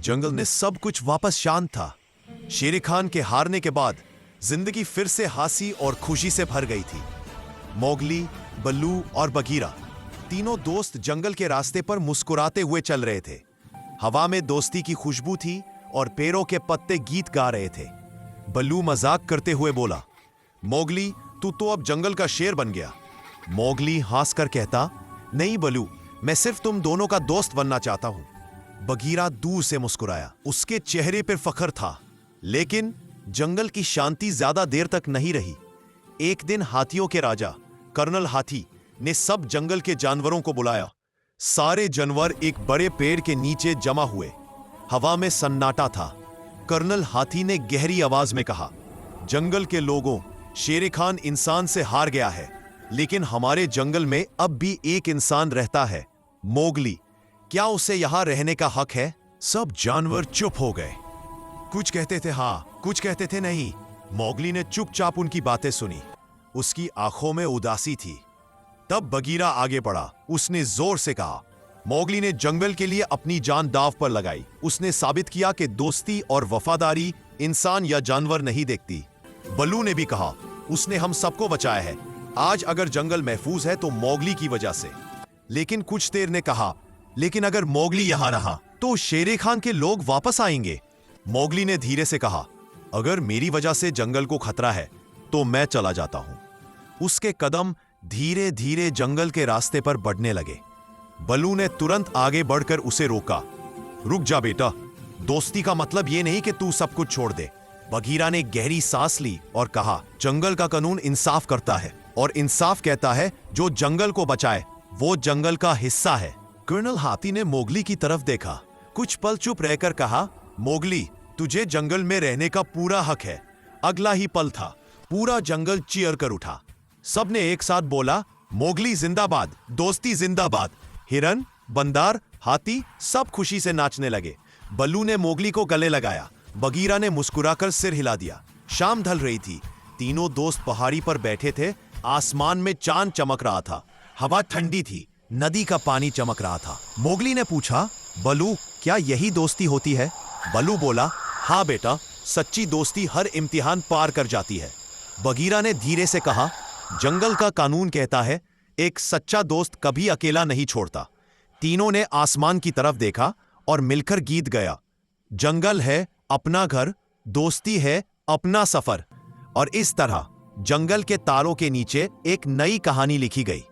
जंगल में सब कुछ वापस शांत था। शेर खान के हारने के बाद जिंदगी फिर से हंसी और खुशी से भर गई थी। मोगली, बल्लू और बगीरा तीनों दोस्त जंगल के रास्ते पर मुस्कुराते हुए चल रहे थे। हवा में दोस्ती की खुशबू थी और पेड़ों के पत्ते गीत गा रहे थे। बल्लू मजाक करते हुए बोला, मोगली, तू तो अब जंगल का शेर बन गया। मोगली हंसकर कहता, नहीं बल्लू, मैं सिर्फ तुम दोनों का दोस्त बनना चाहता हूं। बगीरा दूर से मुस्कुराया, उसके चेहरे पर फख्र था। लेकिन जंगल की शांति ज्यादा देर तक नहीं रही। एक दिन हाथियों के राजा कर्नल हाथी ने सब जंगल के जानवरों को बुलाया। सारे जानवर एक बड़े पेड़ के नीचे जमा हुए। हवा में सन्नाटा था। कर्नल हाथी ने गहरी आवाज में कहा, जंगल के लोगों, शेर खान इंसान से हार गया है, लेकिन हमारे जंगल में अब भी एक इंसान रहता है, मोगली। क्या उसे यहां रहने का हक है? सब जानवर चुप हो गए। कुछ कहते थे हाँ, कुछ कहते थे नहीं। मोगली ने चुपचाप उनकी बातें सुनी। उसकी आंखों में उदासी थी। तब बगीरा आगे बढ़ा। उसने जोर से कहा, मोगली ने जंगल के लिए अपनी जान दांव पर लगाई। उसने साबित किया कि दोस्ती और वफादारी इंसान या जानवर नहीं देखती। बल्लू ने भी कहा, उसने हम सबको बचाया है। आज अगर जंगल महफूज है तो मोगली की वजह से। लेकिन कुछ देर ने कहा, लेकिन अगर मोगली यहां रहा तो शेर खान के लोग वापस आएंगे। मोगली ने धीरे से कहा, अगर मेरी वजह से जंगल को खतरा है तो मैं चला जाता हूं। उसके कदम धीरे धीरे जंगल के रास्ते पर बढ़ने लगे। बल्लू ने तुरंत आगे बढ़कर उसे रोका। रुक जा बेटा, दोस्ती का मतलब यह नहीं कि तू सब कुछ छोड़ दे। बगीरा ने गहरी सांस ली और कहा, जंगल का कानून इंसाफ करता है और इंसाफ कहता है जो जंगल को बचाए वो जंगल का हिस्सा है। कर्नल हाथी ने मोगली की तरफ देखा, कुछ पल चुप रहकर कहा, मोगली, तुझे जंगल में रहने का पूरा हक है। अगला ही पल था, पूरा जंगल चीयर कर उठा। सबने एक साथ बोला, मोगली जिंदाबाद, दोस्ती जिंदाबाद। हिरन, बंदर, हाथी सब खुशी से नाचने लगे। बल्लू ने मोगली को गले लगाया। बगीरा ने मुस्कुराकर सिर हिला दिया। शाम ढल रही थी। तीनों दोस्त पहाड़ी पर बैठे थे। आसमान में चांद चमक रहा था। हवा ठंडी थी। नदी का पानी चमक रहा था। मोगली ने पूछा, बल्लू, क्या यही दोस्ती होती है? बल्लू बोला, हाँ बेटा, सच्ची दोस्ती हर इम्तिहान पार कर जाती है। बगीरा ने धीरे से कहा, जंगल का कानून कहता है एक सच्चा दोस्त कभी अकेला नहीं छोड़ता। तीनों ने आसमान की तरफ देखा और मिलकर गीत गाया, जंगल है अपना घर, दोस्ती है अपना सफर। और इस तरह जंगल के तारों के नीचे एक नई कहानी लिखी गई।